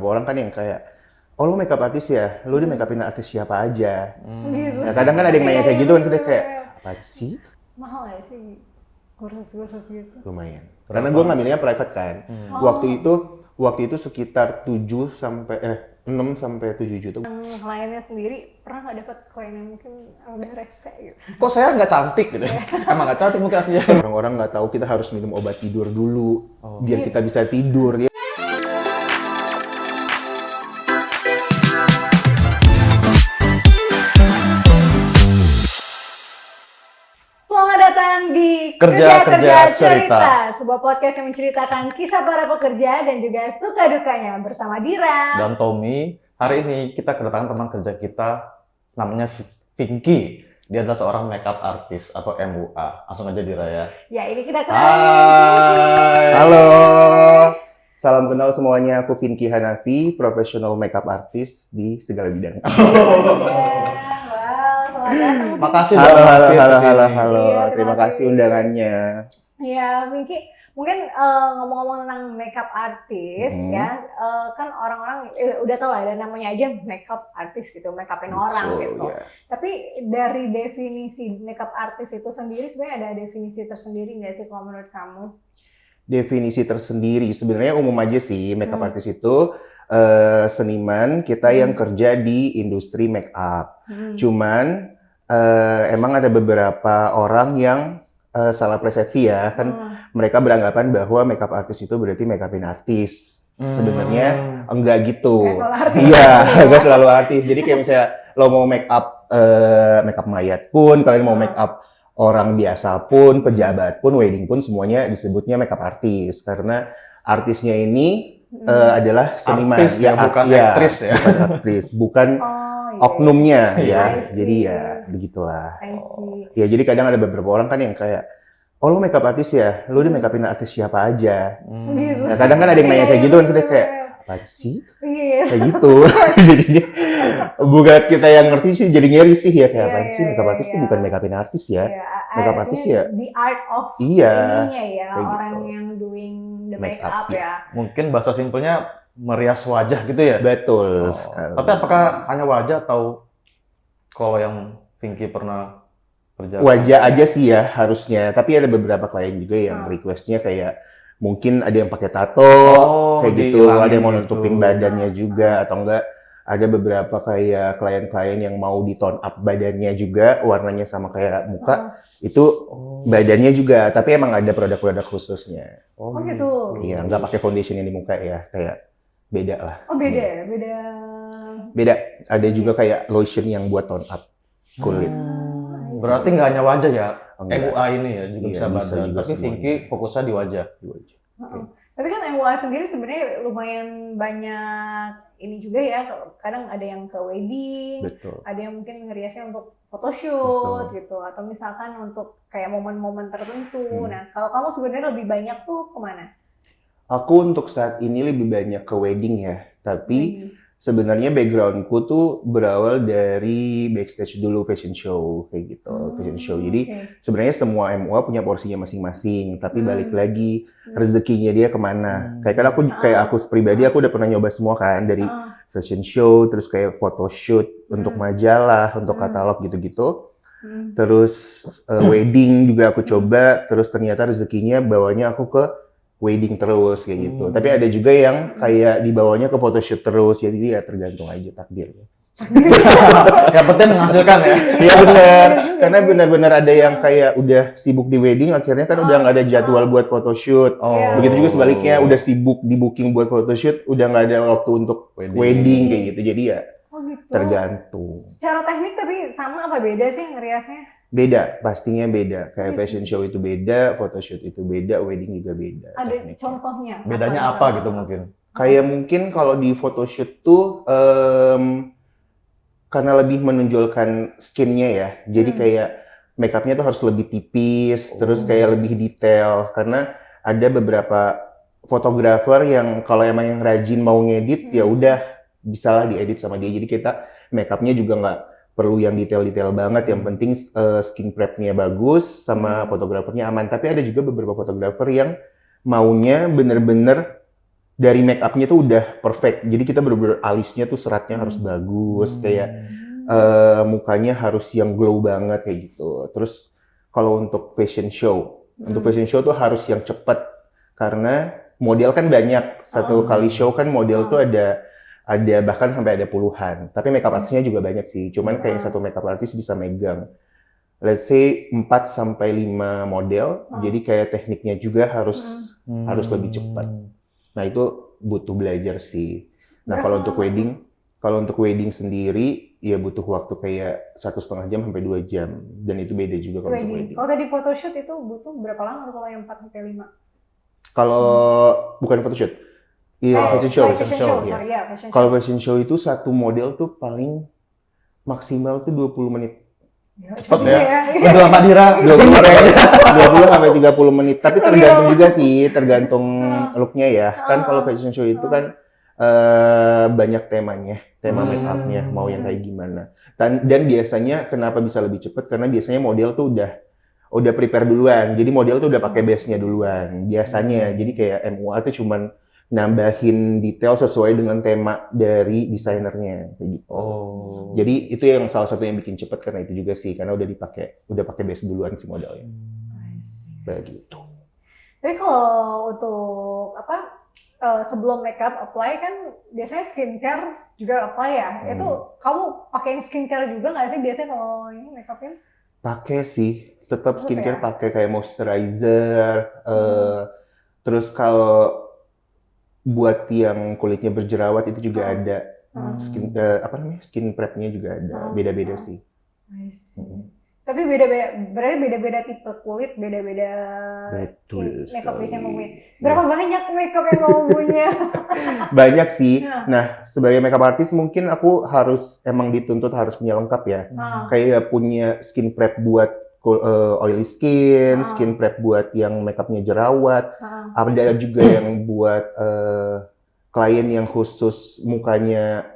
beberapa orang kan yang kayak, oh lu makeup artis ya, lu di makeupin artis siapa aja. Gitu. Nah kadang kan ada yang nanya kayak gitu kan, kita kayak, apa sih? Mahal ya sih kursus-kursus gitu? Lumayan. Karena gue ngambilnya private kan. Waktu itu sekitar 6 sampai 7 juta. Yang kliennya sendiri pernah nggak dapat klien yang mungkin udah rese gitu? Kok saya nggak cantik gitu? Emang nggak cantik mungkin aslinya. Orang-orang nggak tahu kita harus minum obat tidur dulu biar kita bisa tidur ya. Selamat datang di Kerja Cerita. sebuah podcast yang menceritakan kisah para pekerja dan juga suka dukanya bersama Dira. Dan Tommy, hari ini kita kedatangan teman kerja kita, namanya Vinky. Dia adalah seorang makeup artist atau MUA. Langsung aja Dira ya. Ya ini kita kenalin. Hai. Halo, salam kenal semuanya. Aku Vinky Hanafi, professional makeup artist di segala bidang. Wow, selamat datang. Makasih Halo, udah halo, mampir halo, di sini. halo, halo. Iya, Terima terima kasih kasih. undangannya. Ya, Vinky, mungkin ngomong-ngomong tentang makeup artist ya, kan orang-orang udah tau lah ada namanya aja makeup artist gitu, makeupin orang Betul, gitu. ya. Tapi dari definisi makeup artist itu sendiri sebenarnya ada definisi tersendiri nggak sih kalau menurut kamu? Definisi tersendiri, sebenarnya umum aja sih, makeup artist itu seniman kita yang kerja di industri makeup. Cuman emang ada beberapa orang yang salah persepsi ya, kan mereka beranggapan bahwa makeup artist itu berarti makeupin artis. Sebenarnya enggak gitu. Nggak selalu artis. Iya, enggak selalu artis. Jadi kayak misalnya lo mau makeup mayat pun, kalian mau makeup orang biasa pun, pejabat pun, wedding pun, semuanya disebutnya makeup artist karena artisnya ini adalah seniman, Artis ya, bukan aktris ya. bukan aktris, bukan Oh, iya. oknumnya I ya. see. Jadi ya begitulah. I see. Ya jadi kadang ada beberapa orang kan yang kayak, oh lu makeup artis ya, lu di makeupin artis siapa aja. Gitu. Nah kadang kan ada yang nanya kayak gitu kan, kita kayak, apa sih? Iya. Kayak gitu. Jadinya bukan kita yang ngerti sih, jadinya risih ya, kayak Iya, apaan sih iya, makeup iya, artis itu iya. bukan makeupin artis ya. Makeup artist ini ya. the art of Iya, ininya ya, kayak orang gitu. yang doing the Makeup, makeup ya. Mungkin bahasa simpelnya merias wajah gitu ya. Betul Oh, sekali. tapi apakah hanya wajah atau kalau yang Vinky pernah kerja? Wajah aja sih ya harusnya, tapi ada beberapa klien juga yang Hmm. requestnya kayak mungkin ada yang pakai tato, Oh, kayak gitu, dihilangin ada yang mau gitu. nutupin badannya juga, atau enggak ada beberapa kayak klien-klien yang mau di tone up badannya juga, warnanya sama kayak muka, itu Oh, badannya juga, tapi emang ada produk-produk khususnya. Oh gitu. Iya, nggak pakai foundation yang di muka ya, kayak beda lah. Oh beda ya, beda. Beda, ada juga kayak lotion yang buat tone up kulit. Berarti nggak hanya wajah ya, Enggak. MUA ini ya, juga Iya, bisa bisa badan. juga Tapi semuanya. Vinky fokusnya di wajah. Heeh. Tapi kan MUA sendiri sebenarnya lumayan banyak ini juga ya. Kadang ada yang ke wedding, Betul. ada yang mungkin ngeriasnya untuk photoshoot Betul. gitu, atau misalkan untuk kayak momen-momen tertentu. Hmm. Nah, kalau kamu sebenarnya lebih banyak tuh kemana? Aku untuk saat ini lebih banyak ke wedding ya, tapi Wedding. sebenarnya backgroundku tuh berawal dari backstage dulu fashion show kayak gitu, fashion show. Jadi Oke. sebenarnya semua MUA punya porsinya masing-masing, tapi balik lagi Hmm. rezekinya dia kemana. Kayak aku pribadi aku udah pernah nyoba semua kan, dari Ah. fashion show, terus kayak photoshoot untuk majalah, untuk katalog gitu-gitu. Hmm. Terus wedding juga aku coba, terus ternyata rezekinya bawanya aku ke wedding terus kayak gitu. Tapi ada juga yang kayak dibawanya ke photoshoot terus, jadi ya tergantung aja takdirnya. Yang penting menghasilkan ya. Iya benar, juga karena sih. benar-benar ada yang kayak udah sibuk di wedding, akhirnya kan udah nggak ada jadwal buat photoshoot. Oh. Begitu juga sebaliknya, udah sibuk di booking buat photoshoot, udah nggak ada waktu untuk wedding kayak gitu. Jadi ya Oh gitu. tergantung. Secara teknik tapi sama apa beda sih ngeriasnya? Beda, pastinya beda. Kayak Oh, fashion show itu beda, photoshoot itu beda, wedding juga beda. Ada tekniknya. contohnya? Bedanya apa gitu mungkin? Kayak mungkin kalau di photoshoot tuh karena lebih menonjolkan skinnya ya. Jadi kayak makeupnya tuh harus lebih tipis, terus kayak lebih detail. Karena ada beberapa fotografer yang kalau emang yang rajin mau ngedit, ya udah bisalah diedit sama dia. Jadi kita makeupnya juga nggak perlu yang detail-detail banget. Yang penting skin prep-nya bagus sama fotografernya aman. Tapi ada juga beberapa fotografer yang maunya bener-bener dari make up-nya tuh udah perfect. Jadi kita bener-bener alisnya tuh seratnya harus bagus, kayak mukanya harus yang glow banget kayak gitu. Terus kalau untuk fashion show tuh harus yang cepet karena model kan banyak. Satu kali show kan model tuh ada bahkan sampai ada puluhan. Tapi makeup artisnya juga banyak sih. Cuman kayak satu makeup artis bisa megang let's say 4 sampai 5 model. Jadi kayak tekniknya juga harus lebih cepat. Nah, itu butuh belajar sih. Nah, kalau untuk wedding sendiri ya butuh waktu kayak 1,5 jam sampai 2 jam. Dan itu beda juga kalau untuk wedding. Kalau tadi photoshoot itu butuh berapa lama kalau yang 4 sampai 5? Kalau bukan photoshoot. Iya, fashion show. Sorry, ya, fashion show. Kalau fashion show itu satu model tuh paling maksimal tuh 20 menit. Cepet ya. Udah lama Dira. 20 sampai 30 menit. Tapi tergantung juga sih, tergantung looknya ya. Kan kalau fashion show itu kan banyak temanya, tema make up-nya mau yang kayak gimana. Dan biasanya kenapa bisa lebih cepat? Karena biasanya model tuh udah prepare duluan. Jadi model tuh udah pakai base-nya duluan. Biasanya. Jadi kayak MUA tuh cuman nambahin detail sesuai dengan tema dari desainernya kayak gitu. Jadi itu yang salah satu yang bikin cepet karena itu juga sih karena udah pakai base duluan si modelnya. Begitu. Tapi kalau untuk sebelum makeup apply kan biasanya skincare juga apply ya. Itu kamu pakein skincare juga nggak sih biasanya kalau ini makeupin? Pakai sih, tetap skincare pakai kayak moisturizer. Terus kalau buat yang kulitnya berjerawat itu juga ada skin prep-nya juga ada, beda-beda sih. Tapi berarti beda-beda tipe kulit, beda-beda makeup yang mau punya. Berapa banyak makeup yang mau punya? Banyak sih. Nah, sebagai makeup artist mungkin aku emang dituntut harus punya lengkap ya. Kayak punya skin prep buat oily skin, skin prep buat yang makeupnya jerawat, ada juga yang buat klien yang khusus mukanya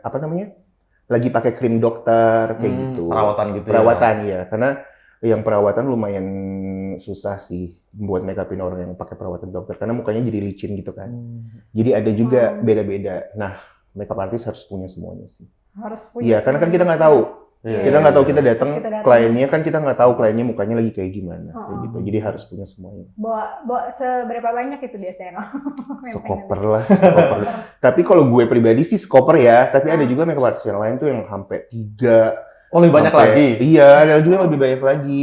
lagi pakai krim dokter kayak gitu. Perawatan gitu. Perawatan ya, karena yang perawatan lumayan susah sih buat makeupin orang yang pakai perawatan dokter karena mukanya jadi licin gitu kan. Jadi ada juga beda-beda. Nah, makeup artist harus punya semuanya sih. Harus punya. Iya, karena kan kita nggak tahu. Kita nggak tahu kita datang kliennya kan kita nggak tahu kliennya mukanya lagi kayak gimana kayak gitu. Jadi harus punya semuanya. Bawa seberapa banyak itu biasanya? Sekoper lah. Tapi kalau gue pribadi sih sekoper ya. Tapi ada juga makeup artist yang lain tuh yang sampai 3. Lebih banyak lagi? Iya, ada juga yang lebih banyak lagi.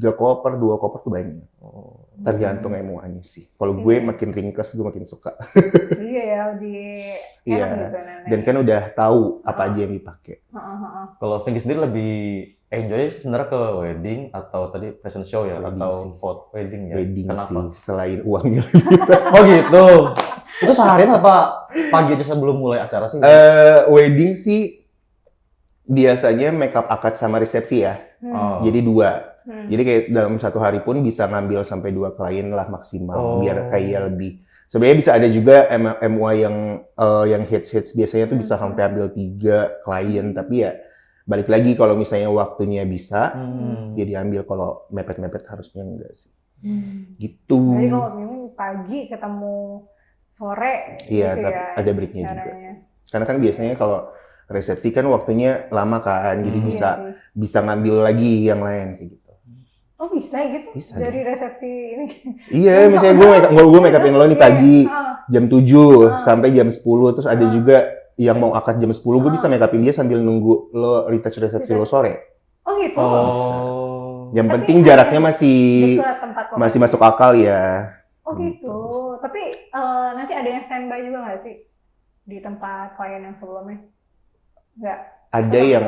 3 koper, 2 koper tuh banyak. Tergantung MUA-nya sih. Kalau gue makin ringkes, gue makin suka. Iya ya, lebih enak gitu. Dan kan udah tahu apa aja yang dipakai. Kalau Vicky sendiri lebih enjoy sebenarnya ke wedding atau tadi fashion show ya? Wedding atau sih. wedding ya? Wedding Kenapa? sih, selain uangnya. Oh gitu? Itu seharian apa pagi aja sebelum mulai acara sih? Wedding sih biasanya makeup akad sama resepsi ya. Jadi 2. Jadi kayak dalam satu hari pun bisa ngambil sampai 2 klien lah maksimal biar kayak lebih. Sebenarnya bisa ada juga MUA yang hits biasanya tuh bisa sampai ambil 3 klien tapi ya balik lagi kalau misalnya waktunya bisa ya diambil, kalau mepet-mepet harusnya enggak sih. Gitu. Jadi kalau memang pagi ketemu sore iya, gitu tapi ya. ada breaknya juga. Caranya. Karena kan biasanya kalau resepsi kan waktunya lama kan, jadi bisa ngambil lagi yang lain kayak gitu. Oh bisa gitu? Bisa, dari resepsi ini? Iya, misalnya gue make upin lo nih pagi jam 7 sampai jam 10, terus ada juga yang mau akad jam 10, gue bisa make upin dia sambil nunggu lo retouch resepsi lo sore. Oh gitu? Yang penting jaraknya masih masuk akal ya. Oh gitu. Tapi nanti ada yang standby juga nggak sih di tempat klien yang sebelumnya? Nggak? Ada yang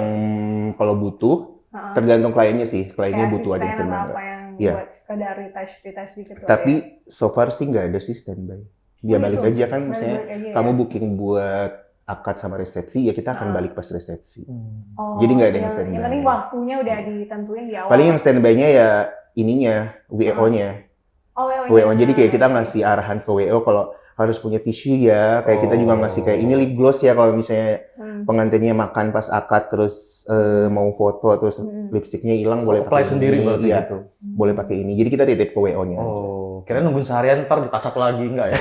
kalau butuh, tergantung kliennya sih. Kliennya butuh ada yang standby. Apa yang buat sekedar retouch dikit. Tapi so far sih nggak ada sih standby. Dia balik aja kan, misalnya kamu booking buat akad sama resepsi, ya kita akan balik pas resepsi. Jadi nggak ada yang standby. Yang penting waktunya udah ditentuin di awal. Paling yang standby-nya ya ininya, WO-nya. WO. Jadi kayak kita ngasih arahan ke WO kalau harus punya tisu ya. Kayak kita juga ngasih kayak ini lip gloss ya kalau misalnya pengantinnya makan pas akad terus mau foto terus lipstiknya hilang boleh pakai sendiri ini. berarti Iya, gitu. boleh pakai ini. Jadi kita titip ke WO-nya. Kira nungguin seharian ntar ditacap lagi, enggak ya?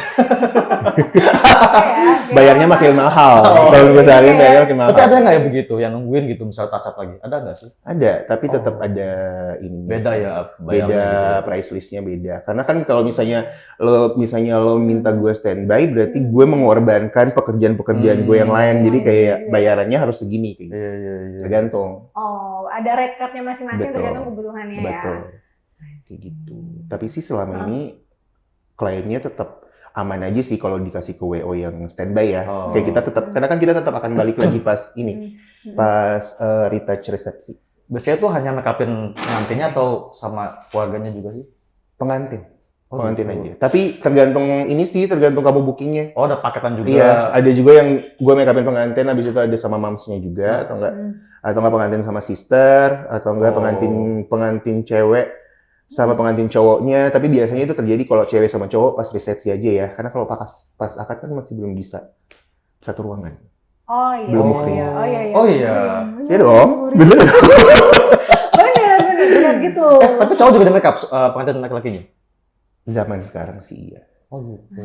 Bayarnya makin mahal. Oh, Kalau nunggu sehari iya. bayarnya makin mahal. Tapi ada nggak ya begitu, yang nungguin gitu, misal touch-up lagi? Ada nggak sih? Ada, tapi tetap Oh. ada ini. Beda ya Beda bayarnya gitu ya? price listnya beda. Karena kan kalau misalnya lo minta gue standby, berarti gue mengorbankan pekerjaan-pekerjaan gue yang lain. Jadi kayak Iya. bayarannya harus segini kayak gitu. Iya. Tergantung. Oh, ada rate card-nya masing-masing Betul. tergantung kebutuhannya ya. Betul. Kayak gitu. Tapi sih selama ini kliennya tetap aman aja sih kalau dikasih ke WO yang standby ya. Oh. Kayak kita tetap, karena kan kita tetap akan balik lagi pas ini, pas retouch resepsi. Biasanya tuh hanya make upin pengantinnya atau sama keluarganya juga sih? Pengantin. Oh, Pengantin gitu. aja. Tapi tergantung ini sih, tergantung kamu bookingnya. Oh, ada paketan juga. Iya, ada juga yang gue make upin pengantin, habis itu ada sama momsnya juga, atau enggak pengantin sama sister, atau enggak Oh. pengantin cewek sama pengantin cowoknya. Tapi biasanya itu terjadi kalau cewek sama cowok pas resepsi aja ya, karena kalau pas akad kan masih belum bisa satu ruangan. Oh iya. Belum oh, booking. iya. Oh iya. Oh iya. Ya dong, bener. Bener gitu. Tapi cowok juga di make up pengantin laki-lakinya? Zaman sekarang sih iya. Oh gitu.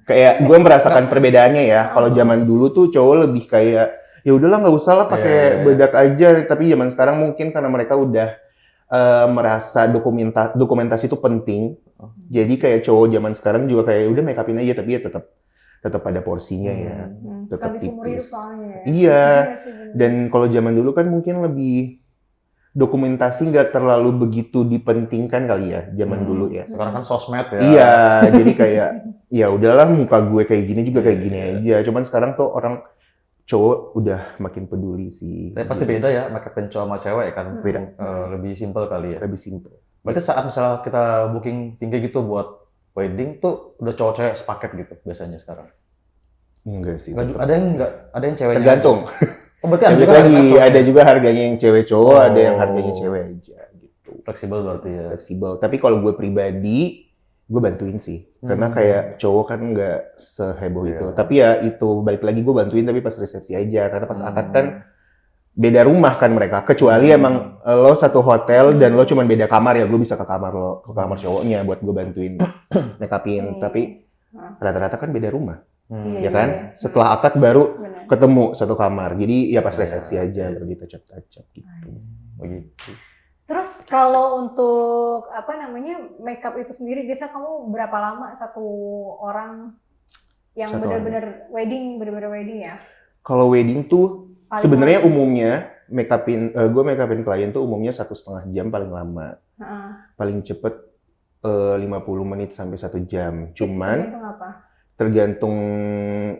Kayak gue merasakan perbedaannya ya. Kalau zaman dulu tuh cowok lebih kayak ya udahlah nggak usah lah pakai Iya. bedak aja. Tapi zaman sekarang mungkin karena mereka udah merasa dokumentasi itu penting. Jadi kayak cowok zaman sekarang juga kayak udah make upin aja, tapi ya tetap ada porsinya ya. Tetap Sekali seumur hidup tipis. soalnya ya. Iya. sih, bener. Dan kalau zaman dulu kan mungkin lebih dokumentasi nggak terlalu begitu dipentingkan kali ya zaman dulu ya. Sekarang kan sosmed ya. Iya, jadi kayak ya udahlah muka gue kayak gini juga kayak gini aja. Cuman sekarang tuh orang cowok udah makin peduli sih. Tapi pasti beda ya make upin cowok sama cewek kan. Beda. Lebih simpel kali ya. Lebih simpel. Berarti saat misalnya kita booking tinggi gitu buat wedding tuh udah cowok cewek sepaket gitu biasanya sekarang. Enggak sih. Nggak, tetep. ada yang enggak, ada yang ceweknya. Tergantung. Oh, berarti Balik juga lagi cowok. ada juga harganya yang cewek cowok, ada yang Oh. harganya cewek aja gitu. Fleksibel berarti ya. Fleksibel. Tapi kalau gue pribadi, gue bantuin sih. Karena kayak cowok kan nggak seheboh Iya. itu. Tapi ya itu balik lagi gue bantuin tapi pas resepsi aja. Karena pas akad kan beda rumah kan mereka. Kecuali emang lo satu hotel dan lo cuman beda kamar ya, gue bisa ke kamar lo, ke kamar cowoknya buat gue bantuin make upin. Tapi rata-rata kan beda rumah, Iya, ya kan? iya. Setelah akad baru Bener. ketemu satu kamar. Jadi ya pas Iya. resepsi aja baru ditacap-tacap gitu. Begitu. Terus kalau untuk apa namanya makeup itu sendiri biasa kamu berapa lama satu orang yang Satu benar-benar wedding ya? Kalau wedding tuh Paling sebenarnya lama. umumnya gue make upin klien tuh umumnya 1,5 jam paling lama. Heeh. Paling cepet 50 menit sampai 1 jam. Cuman Itu apa? tergantung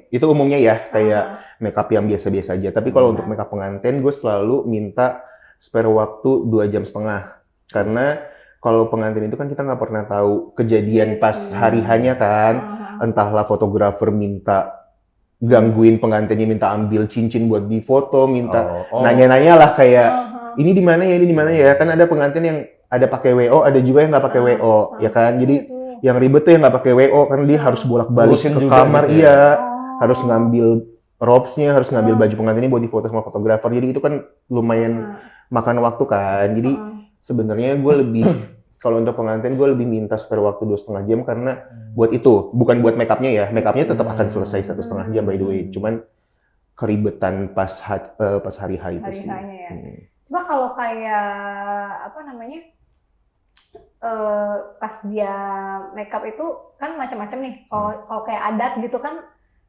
itu umumnya ya kayak makeup yang biasa-biasa aja. Tapi kalau untuk makeup pengantin gue selalu minta spare waktu 2,5 jam. Karena kalau pengantin itu kan kita nggak pernah tahu kejadian Iya pas sih. hari hanya kan. Entahlah fotografer minta gangguin pengantinnya, minta ambil cincin buat difoto, minta nanya-nanya lah kayak ini di mana ya. Kan ada pengantin yang ada pakai WO, ada juga yang nggak pakai WO, ya kan. Jadi yang ribet tuh yang nggak pakai WO karena dia harus bolak-balik Ngurusin ke juga kamar, gitu ya. iya. Harus ngambil robes-nya, harus ngambil baju pengantinnya buat difoto sama fotografer. Jadi itu kan lumayan makan waktu kan. Jadi sebenarnya gue lebih kalau untuk pengantin gue lebih minta spare waktu 2,5 jam karena buat itu, bukan buat make up-nya ya. Make up-nya tetap akan selesai 1,5 jam by the way. Cuman keribetan pas hari H itu Hari sih. H-nya ya. Coba kalau kayak apa namanya pas dia makeup itu kan macam-macam nih. Kalau kayak adat gitu kan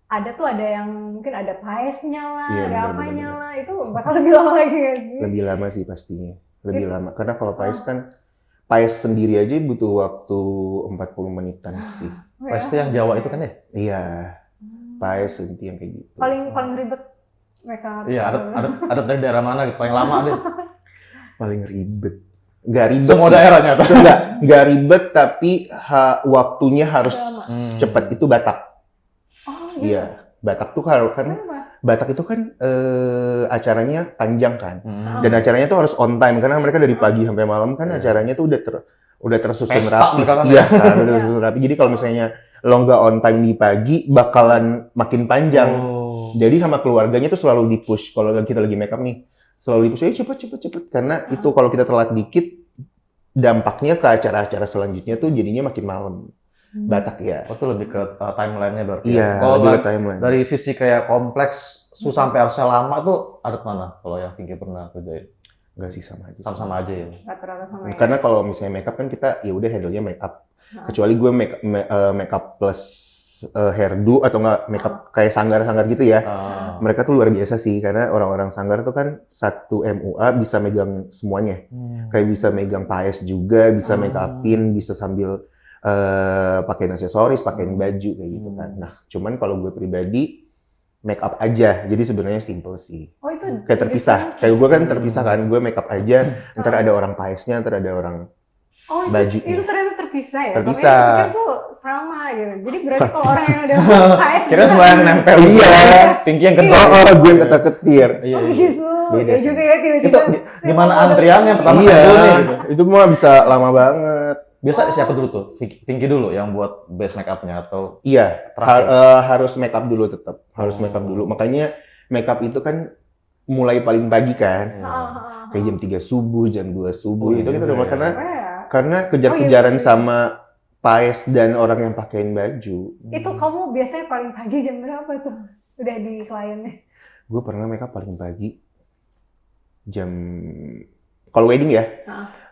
ada tuh ada yang mungkin ada paesnya lah, Iya, ada bener, apanya bener. lah. Itu bakal lebih lama lagi kan sih? Lebih lama sih pastinya. Lebih Gitu. lama. Karena kalau paes kan paes sendiri aja butuh waktu 40 menitan sih. Oh, Pas ya. itu yang Jawa itu kan ya? Iya, paes inti yang kayak gitu. Paling ribet makeup. Iya, adat dari daerah mana gitu paling lama deh. Paling ribet. Nggak ribet. Semua sih. daerahnya. Nggak ribet tapi waktunya harus Lama. cepat. Itu Batak. Oh gitu. Iya, Batak tuh kan Kenapa? Batak itu kan acaranya panjang kan. Hmm. Dan acaranya tuh harus on time karena mereka dari pagi sampai malam kan Iya. acaranya tuh udah tersusun Pesta rapi. mereka kan Iya, ya. kan, udah tersusun rapi. Jadi kalau misalnya lo nggak on time di pagi bakalan makin panjang. Oh. Jadi sama keluarganya tuh selalu di-push. Kalau kita lagi make up nih, selalu di-push, cepet. Karena itu kalau kita telat dikit, dampaknya ke acara-acara selanjutnya tuh jadinya makin malam. Batak ya. Oh, itu lebih ke timeline-nya berarti Iya, ya? Kalau lebih ke timeline. dari sisi kayak kompleks, sampai harusnya lama tuh ada mana? Kalau yang Pinky pernah kerjain? Enggak sih, sama aja. Sama-sama aja ya? Rata-rata sama ya. Karena kalau misalnya makeup kan kita ya udah handle-nya makeup. Kecuali gue makeup plus hairdo atau enggak makeup kayak sanggar-sanggar gitu ya. Mereka tuh luar biasa sih karena orang-orang sanggar tuh kan 1 MUA bisa megang semuanya. Kayak bisa megang paes juga, bisa make upin, bisa sambil pakein aksesoris, pakein baju kayak gitu kan. Nah, cuman kalau gue pribadi make up aja. Jadi sebenarnya simple sih. Oh itu Kayak terpisah. Kayak gue kan terpisah kan, gue make up aja, ntar ada orang paesnya, ntar ada orang bajunya. Itu ternyata terpisah ya? Terpisah. Soalnya aku pikir tuh sama gitu. Jadi berarti kalau orang yang udah paes Kira semua yang nempel. Iya. Pinky yang kedua. Oh, gue yang ketar-ketir. Iya, Oh iya. gitu. Beda Ya sih. juga ya tiba-tiba. Itu gimana antriannya pertama Iya, dulu nih gitu. itu mah bisa lama banget. Biasa siapa dulu tuh? Pinky dulu yang buat base make up-nya atau Iya, terakhir? harus make up dulu tetap. Harus make up dulu. Makanya make up itu kan mulai paling pagi kan. Kayak jam 3 subuh, jam 2 subuh. Oh, itu kita iya, udah iya. karena kejar-kejaran Oh, iya. sama paes dan orang yang pakein baju. Itu kamu biasanya paling pagi jam berapa tuh? Udah di kliennya? Gue pernah make up paling pagi jam kalau wedding ya.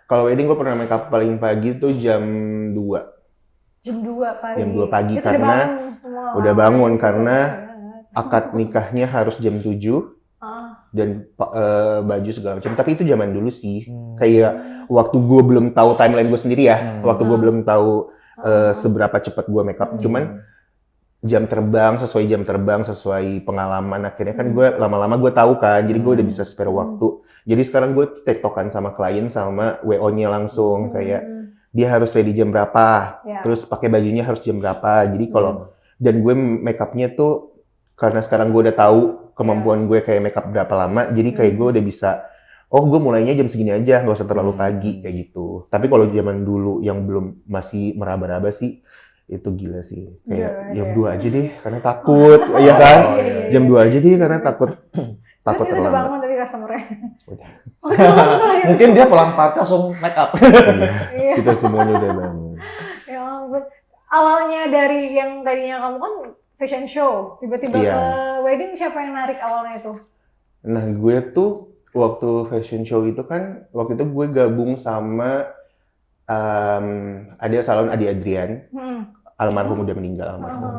Kalau wedding gue pernah make up paling pagi tuh jam 2. Jam 2 pagi. Jam 2 pagi Itu karena udah bangun Semua. karena akad nikahnya harus jam 7 dan baju segala macam. Tapi itu zaman dulu sih. Kayak waktu gue belum tahu timeline gue sendiri ya. Waktu gue belum tahu seberapa cepat gue make up. Cuman jam terbang sesuai pengalaman. Akhirnya kan gue lama-lama gue tahu kan. Jadi gue udah bisa spare waktu. Jadi sekarang gue tektokan sama klien sama WO-nya langsung kayak dia harus ready jam berapa. Ya. Terus pakai bajunya harus jam berapa. Jadi kalau dan gue make up-nya tuh karena sekarang gue udah tahu kemampuan gue kayak make up berapa lama, jadi kayak gue udah bisa, oh gue mulainya jam segini aja, nggak usah terlalu pagi kayak gitu. Tapi kalau zaman dulu yang belum masih meraba-raba sih, itu gila sih. Kayak jam 2 aja deh, karena takut, ya kan? Jam 2 aja deh, karena takut Terus kita udah terlambat. bangun tapi customer-nya. Udah. mungkin dia pulang party langsung make up. Iya, kita semuanya udah bangun. Ya ampun. Awalnya dari yang tadinya kamu kan fashion show, tiba-tiba Iya. ke wedding, siapa yang narik awalnya itu? Nah, gue tuh waktu fashion show itu kan, waktu itu gue gabung sama ada salon Adi Adrian, almarhum udah meninggal almarhum.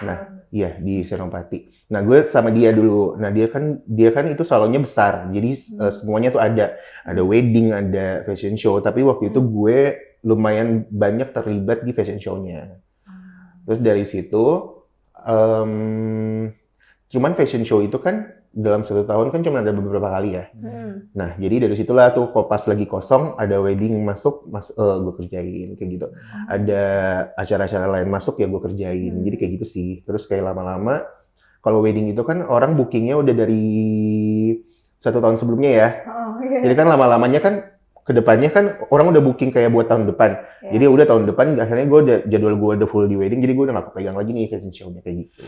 Nah, iya di Senopati. Nah, gue sama dia dulu. Nah, dia kan itu salonnya besar. Jadi semuanya tuh ada wedding, ada fashion show, tapi waktu itu gue lumayan banyak terlibat di fashion show-nya. Terus dari situ cuman fashion show itu kan dalam 1 tahun kan cuma ada beberapa kali ya. Nah, jadi dari situlah tuh kok pas lagi kosong ada wedding masuk, gue kerjain kayak gitu. Ada acara-acara lain masuk ya gue kerjain. Jadi kayak gitu sih. Terus kayak lama-lama kalau wedding itu kan orang bookingnya udah dari 1 tahun sebelumnya ya. Jadi kan lama-lamanya kan kedepannya kan orang udah booking kayak buat tahun depan. Jadi udah tahun depan akhirnya jadwal gue udah full di wedding, jadi gue udah gak kepegang lagi nih fashion show-nya kayak gitu.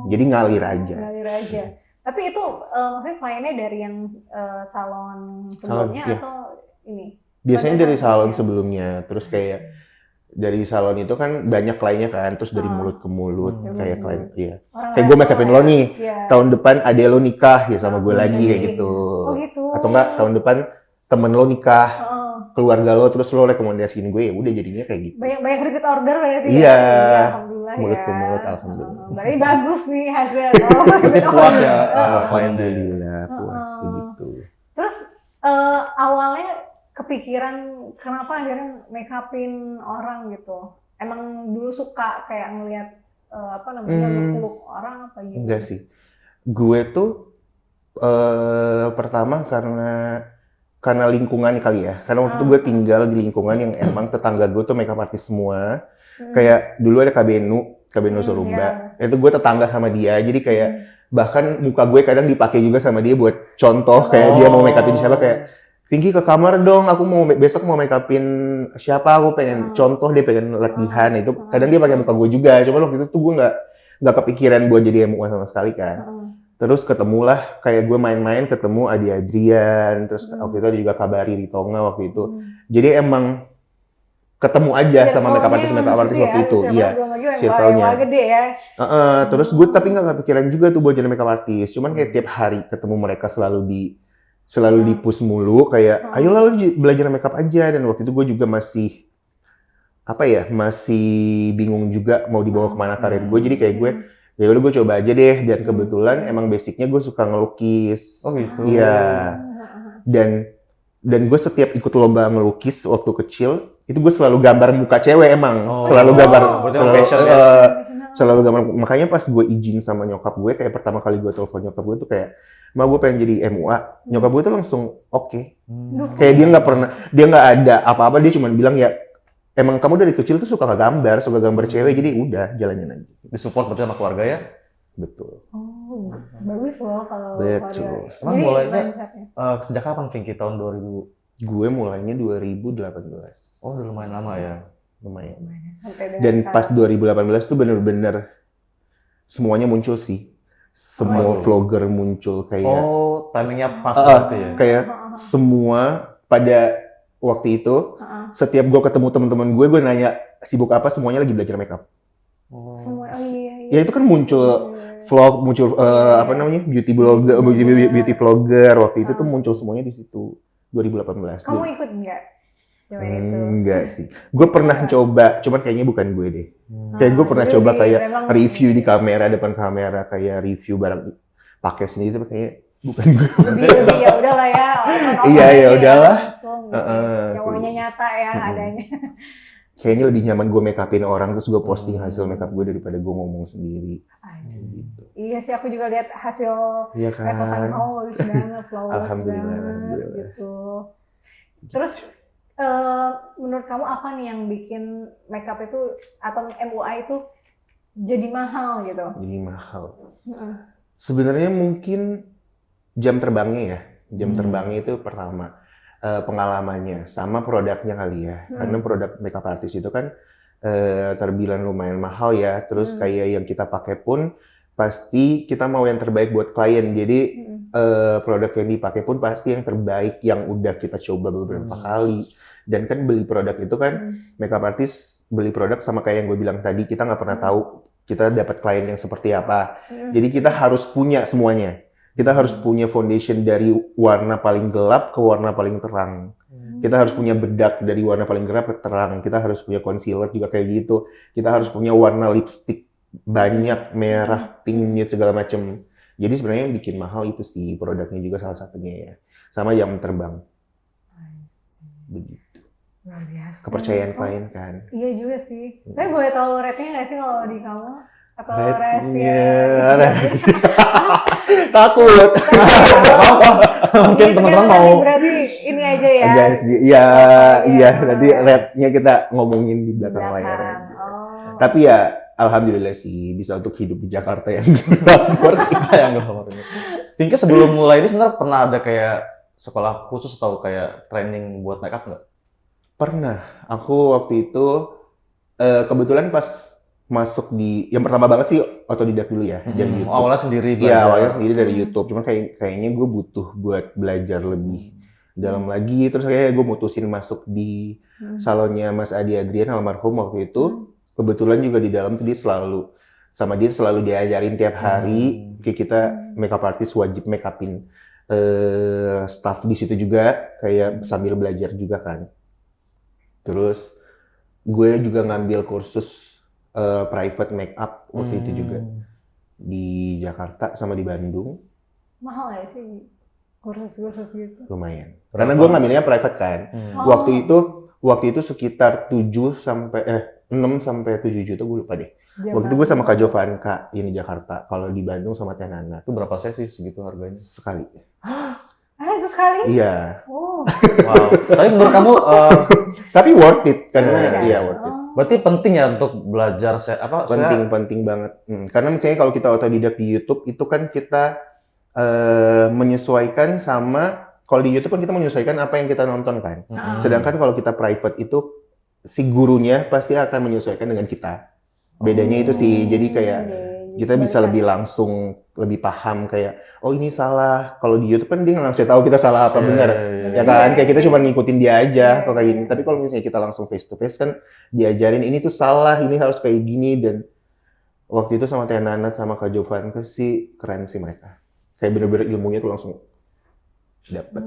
Jadi ngalir aja. Ngalir aja. Tapi itu maksudnya kliennya dari yang salon sebelumnya iya. atau ini? Biasanya dari salon sebelumnya, terus kayak dari salon itu kan banyak kliennya kan, terus dari mulut ke mulut kayak klien, iya. Kayak gue make upin lo nih, tahun depan ade lo nikah ya sama gue lagi kayak gitu. Oh gitu. Atau enggak tahun depan temen lo nikah, keluarga lo terus lo rekomendasiin gue ya udah jadinya kayak gitu. Banyak repeat order berarti Iya. ya? Alhamdulillah Mulut ya. ke mulut, alhamdulillah. Berarti bagus nih hasil. Berarti puas ya kliennya. Alhamdulillah puas kayak gitu. Terus awalnya kepikiran kenapa akhirnya make upin orang gitu? Emang dulu suka kayak ngelihat look orang apa gitu? Enggak sih. Gue tuh pertama karena lingkungan kali ya. Karena waktu itu gue tinggal di lingkungan yang emang tetangga gue tuh makeup artist semua. Kayak dulu ada Kabenu Surumba. Itu gue tetangga sama dia. Jadi kayak bahkan muka gue kadang dipakai juga sama dia buat contoh. Kayak dia mau make upin siapa kayak Pinky ke kamar dong, aku besok mau make upin siapa, aku pengen contoh, dia pengen latihan. Itu kadang dia pakai muka gue juga. Cuma waktu itu tuh gue nggak kepikiran buat jadi MUA sama sekali kan. Terus ketemulah kayak gue main-main ketemu Adi Adrian, terus waktu itu ada juga Kabari Ritonga waktu itu. Jadi emang ketemu aja sama makeup Circle-nya artis di situ waktu itu. circle Iya. belum lagi circle-nya. yang gede ya. Terus gue tapi nggak kepikiran juga tuh buat jadi makeup artis. Cuman kayak tiap hari ketemu mereka selalu di push mulu kayak ayolah lu belajar makeup aja, dan waktu itu gue juga masih masih bingung juga mau dibawa kemana karir gue. Jadi kayak gue ya udah gue coba aja deh, dan kebetulan emang basicnya gue suka ngelukis. Oh gitu. Iya. Dan gue setiap ikut lomba ngelukis waktu kecil itu gue selalu gambar muka cewek emang. Selalu gambar Berarti selalu, passion ya? selalu gambar. Makanya pas gue izin sama nyokap gue, kayak pertama kali gue telepon nyokap gue tuh kayak, "Ma, gue pengen jadi MUA." Nyokap gue tuh langsung oke. Kayak dia nggak ada apa-apa, dia cuma bilang ya emang kamu dari kecil tuh suka gambar cewek, jadi udah jalanin aja. Disupport berarti sama keluarga ya? Betul. Oh, bagus loh kalau Betul. keluarga. Emang Jadi mulainya mindsetnya. sejak kapan Vinky tahun 2000? Gue mulainya 2018. Oh, udah lumayan lama ya. Lumayan. Sampai dengan Dan sekarang. pas 2018 tuh bener-bener semuanya muncul sih. Semua vlogger muncul kayak Oh, timingnya pas berarti ya? kayak semua pada waktu itu. Setiap gue ketemu teman-teman gue nanya sibuk apa, semuanya lagi belajar makeup. Semua, iya. Ya itu kan muncul vlog, muncul beauty blogger, beauty vlogger waktu itu tuh muncul semuanya di situ 2018. Kamu ikut nggak? Cewek itu. Enggak sih. Gue pernah coba, cuman kayaknya bukan gue deh. Kayak gue pernah jadi coba kayak memang- review di kamera, depan kamera, kayak review barang pakai sendiri, tapi kayaknya bukan gue. lebih ya udahlah ya. Iya, ya udahlah. Langsung gitu. Yang uangnya nyata ya adanya. Kayaknya lebih nyaman gue make upin orang terus gue posting hasil make up gue daripada gue ngomong sendiri. Gitu. Iya sih, aku juga lihat hasil Iya make upan kan? kamu bagus banget, flawless Alhamdulillah, banget alhamdulillah. gitu. Terus menurut kamu apa nih yang bikin makeup itu atau MUA itu jadi mahal gitu? Jadi mahal. Sebenarnya mungkin jam terbangnya ya. Jam terbangnya itu pertama. Pengalamannya sama produknya kali ya. Karena produk makeup artist itu kan terbilang lumayan mahal ya. Terus kayak yang kita pakai pun pasti kita mau yang terbaik buat klien. Jadi produk yang dipakai pun pasti yang terbaik yang udah kita coba beberapa kali. Dan kan beli produk itu kan makeup artist beli produk sama kayak yang gue bilang tadi, kita nggak pernah tahu kita dapat klien yang seperti apa. Jadi kita harus punya semuanya. Kita harus punya foundation dari warna paling gelap ke warna paling terang. Kita harus punya bedak dari warna paling gelap ke terang. Kita harus punya concealer juga kayak gitu. Kita harus punya warna lipstick banyak, merah, pink, nude, segala macam. Jadi sebenarnya yang bikin mahal itu sih produknya juga salah satunya ya. Sama jam terbang. Begitu. Luar biasa. Kepercayaan klien kan. Iya juga sih. Tapi boleh tahu rate-nya nggak sih kalau di kamu? Atau Rate-nya, rahasia? Takut. Mungkin teman-teman mau Berarti ini aja ya. Guys, iya, nanti rate-nya kita ngomongin di belakang layar aja. Oh. Tapi ya alhamdulillah sih bisa untuk hidup di Jakarta yang yang glamor ini. Vinky sebelum mulai ini sebenarnya pernah ada kayak sekolah khusus atau kayak training buat makeup nggak? pernah. Aku waktu itu kebetulan pas masuk di yang pertama banget sih otodidak dulu ya dari YouTube. Awalnya sendiri belajar. Iya, awalnya sendiri dari YouTube. Cuman kayaknya gue butuh buat belajar lebih dalam lagi. Terus kayaknya gue mutusin masuk di salonnya Mas Adi Adrian almarhum waktu itu. Kebetulan juga di dalam tuh dia selalu diajarin tiap hari. Kayak kita makeup artist wajib make upin staff di situ juga, kayak sambil belajar juga kan. Terus gue juga ngambil kursus private makeup waktu itu juga di Jakarta sama di Bandung. Mahal ya sih kursus-kursus gitu? Lumayan. Karena gue ngambilnya private kan. Waktu itu sekitar 6 sampai 7 juta, gue lupa deh. Waktu itu gue sama Kak Jovanka yang di Jakarta. Kalau di Bandung sama Teh Nana. Itu berapa sesi segitu harganya? Sekali. Itu sekali? Iya. Oh. Wow. Tapi menurut kamu Tapi worth it karena iya worth it. berarti penting ya untuk belajar Penting banget. Karena misalnya kalau kita otodidak di YouTube itu kan kita menyesuaikan sama, kalau di YouTube kan kita menyesuaikan apa yang kita nonton kan. Sedangkan kalau kita private itu si gurunya pasti akan menyesuaikan dengan kita. Bedanya itu sih. Jadi kayak Kita bisa lebih langsung, lebih paham kayak, oh ini salah. Kalau di YouTube kan dia nggak langsung tahu kita salah apa benar. Ya kan, kayak kita cuma ngikutin dia aja kalau kayak gini. Tapi kalau misalnya kita langsung face to face kan diajarin ini tuh salah, ini harus kayak gini. Dan waktu itu sama Teh Nana sama Kak Jovanka sih keren sih mereka. Kayak bener-bener ilmunya tuh langsung dapet.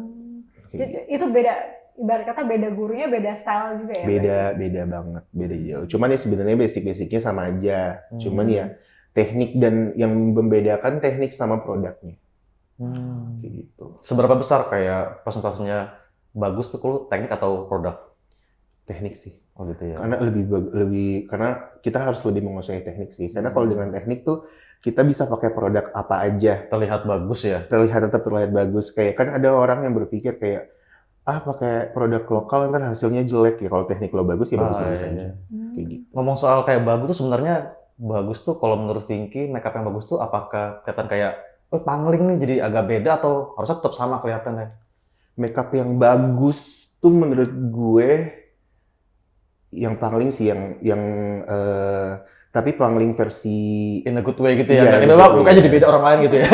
Jadi, itu beda, ibarat kata beda gurunya, beda style juga ya? Beda banget, beda jauh. Cuman ya sebenarnya basic-basicnya sama aja. Cuman ya teknik dan yang membedakan teknik sama produknya. Kayak gitu. Seberapa besar kayak persentasenya bagus tuh kalau teknik atau produk? Teknik sih. Oh gitu ya. Karena karena kita harus lebih menguasai teknik sih. Karena kalau dengan teknik tuh kita bisa pakai produk apa aja. Terlihat bagus ya. Tetap terlihat bagus. Kayak kan ada orang yang berpikir kayak pakai produk lokal ntar hasilnya jelek ya. Kalau teknik lo bagus ya bagus-bagus aja. Kayak gitu. Ngomong soal kayak bagus tuh sebenarnya bagus tuh kalau menurut Vinky makeup yang bagus tuh apakah kelihatan kayak pangling nih jadi agak beda atau harusnya tetap sama kelihatannya? Makeup yang bagus tuh menurut gue yang pangling sih tapi pangling versi In a good way gitu ya. Iya, Nggak tiba-tiba mukanya jadi beda orang lain gitu ya.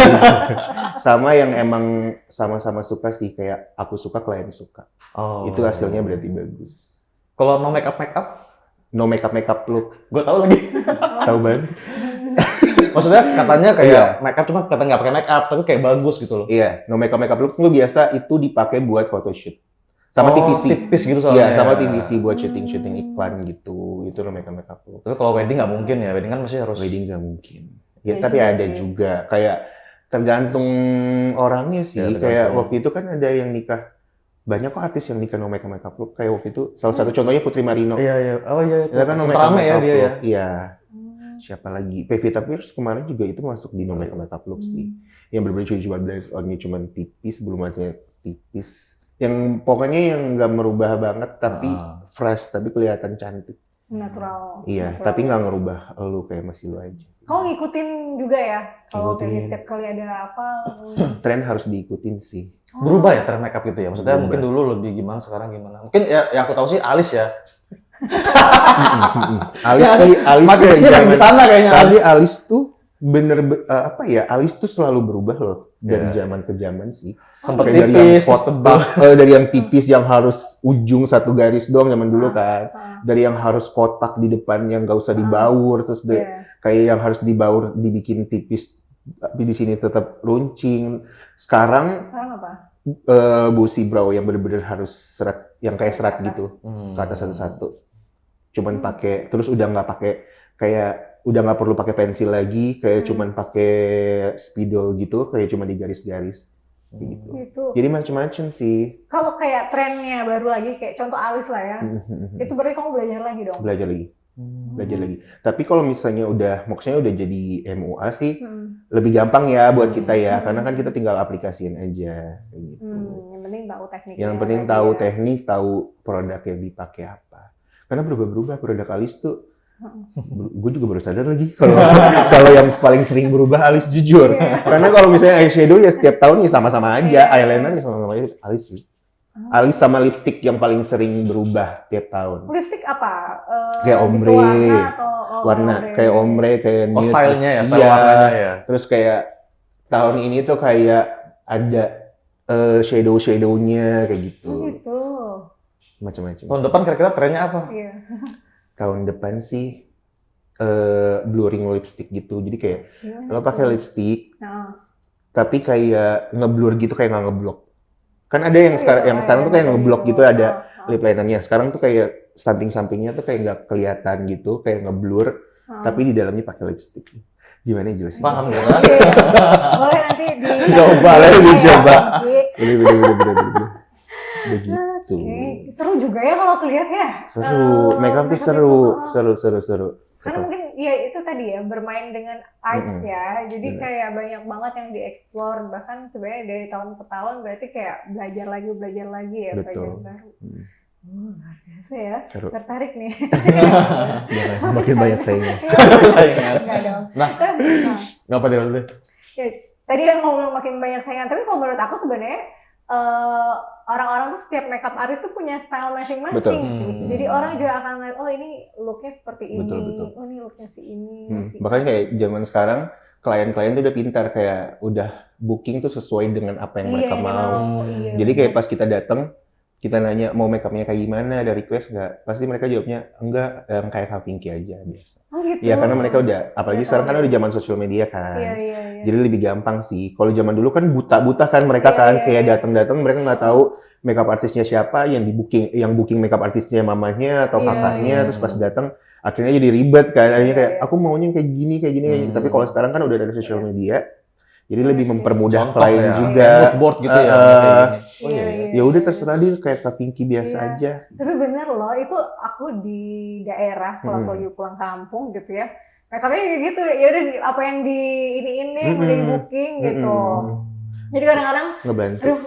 sama yang emang sama-sama suka sih, kayak aku suka klien suka. Oh. Itu hasilnya berarti bagus. Kalau no makeup No makeup look. gue tahu lagi. Tahu banget. Maksudnya katanya kayak makeup cuma kata nggak pakai makeup tapi kayak bagus gitu loh. Iya, no makeup look lu biasa itu dipakai buat photoshoot. Sama TVC. Tipis gitu soalnya. Iya, sama TVC buat syuting iklan gitu. Itu no makeup look. Tapi kalau wedding nggak mungkin ya. Wedding kan masih harus. Wedding nggak mungkin. Ya, Ya, tapi juga ada sih. juga kayak tergantung orangnya sih. Ya, Kayak tergantung. waktu itu kan ada yang nikah, banyak kok artis yang nikah no makeup look. Kayak waktu itu salah satu contohnya Putri Marino. Iya. Oh iya. Itu kan no Sempat rame ya makeup dia ya. look. Iya. Siapa lagi? Pevita Pierce kemarin juga itu masuk di no makeup look sih. Yang berbeda cuma onnya cuma tipis, belum ada tipis. Yang pokoknya yang nggak merubah banget tapi fresh, tapi kelihatan cantik. Natural. Iya, natural. tapi nggak ngerubah lu kayak masih lu aja. Kau ngikutin juga ya? Kalau kayak Ngikutin. tiap kali ada apa? Tren harus diikutin sih. Berubah ya tren makeup gitu ya. Maksudnya Berubah. mungkin dulu lebih gimana, sekarang gimana. Mungkin ya yang aku tahu sih alis ya. Alis Ya, sih, alis tuh Makin yang di sana kayaknya tapi alis. alis tuh alis tuh selalu berubah loh dari zaman ke zaman sih. Sempat Kayak tipis, terus kotak, dari yang tipis yang harus ujung satu garis doang zaman dulu kan. Dari yang harus kotak di depan yang nggak usah dibaur, terus Iya. kayak yang harus dibaur dibikin tipis tapi di sini tetap runcing. Sekarang Sekarang apa? busi brow yang bener-bener harus serat, yang kayak serat Ke atas. gitu, Hmm. ke atas satu-satu. Cuman pakai, terus udah nggak pakai kayak udah nggak perlu pakai pensil lagi, kayak cuman pakai spidol gitu, kayak cuma di garis-garis gitu. Itu. Jadi macam-macam sih. Kalau kayak trennya baru lagi, kayak contoh alis lah ya. Itu berarti kamu belajar lagi dong? Belajar lagi. Tapi kalau misalnya maksudnya udah jadi MUA sih, lebih gampang ya buat kita ya, karena kan kita tinggal aplikasiin aja kayak gitu. Yang penting tahu tekniknya. Yang penting tadi tahu ya. teknik, tahu produk yang dipakai apa. Karena berubah-berubah produk alis tuh. Gue juga baru sadar lagi kalau yang paling sering berubah alis, jujur. Iya. Karena kalau misalnya eyeshadow ya setiap tahun ya sama-sama aja, eyeliner ya sama-sama aja, alis sih. Alis sama lipstick yang paling sering berubah tiap tahun. Lipstick apa? Kayak lebih ke ombre. warna atau Warna kayak ombre, kayak Oh, nude, stylenya ya, terus- style iya. warnanya ya. Terus kayak tahun ini tuh kayak ada shadow-shadownya kayak gitu. Oh gitu. Macam-macam. Tahun depan kira-kira trennya apa? Iya. Tahun depan sih blurring lipstick gitu. Jadi kayak Gimana lo pakai tuh? lipstick Nah. tapi kayak ngeblur gitu, kayak nggak ngeblok. Kan ada yang sekarang tuh kayak ngeblok gitu, ada lip linernya. Sekarang tuh kayak samping-sampingnya tuh kayak nggak kelihatan gitu, kayak ngeblur, tapi di dalamnya pakai lipstick. Gimana jelasin? Paham ya? Oke. Boleh nanti Coba, boleh dicoba. Oke. Bener. Begitu. Seru juga ya kalau kelihat ya. Seru, makeup tuh seru. Karena mungkin ya itu tadi ya, bermain dengan art ya. Jadi Bener. kayak banyak banget yang dieksplor, bahkan sebenarnya dari tahun ke tahun berarti kayak belajar lagi ya, Betul. pelajaran baru. Luar biasa ya. Seru. Tertarik nih. Jangan, makin banyak saingan. Enggak dong. Nah. Tapi, Nggak apa deh. ya, tadi kan ngomong makin banyak saingan, tapi kalau menurut aku sebenarnya eh, orang-orang tuh setiap makeup artist tuh punya style masing-masing Betul. sih. Jadi orang juga akan ngeliat, oh ini looknya seperti ini, Betul. oh ini looknya si ini, si Bahkan kayak zaman sekarang klien-klien tuh udah pintar, kayak udah booking tuh sesuai dengan apa yang mereka yang mau. iya. Jadi kayak pas kita datang, kita nanya mau makeupnya kayak gimana, ada request nggak? Pasti mereka jawabnya enggak, yang kayak Kak Pinky aja biasa. Oh gitu. Ya karena mereka udah, apalagi Udah sekarang tahu kan ya. udah zaman sosial media kan. Iya. Jadi lebih gampang sih. Kalau zaman dulu kan buta-buta kan mereka Iya, kan, iya, kayak iya. datang-datang mereka nggak tahu makeup artisnya siapa, yang booking makeup artisnya mamanya atau Iya, kakaknya, iya. terus pas datang akhirnya jadi ribet kan. Akhirnya kayak Iya. aku maunya kayak gini kayak gini. Tapi kalau sekarang kan udah ada sosial media, jadi lebih Iya sih. mempermudah Contoh klien ya, juga. kayak mood board gitu ya. Eh, kayak gini. Oh Iya, iya. iya. Ya udah terserah dia, kayak Kak Pinky biasa Iya. aja. Tapi bener loh, itu aku di daerah kalau aku lagi pulang kampung gitu ya. Makeupnya kayak gitu, ya udah apa yang di iniin deh, udah di booking gitu. Jadi kadang-kadang, Ngebantu. aduh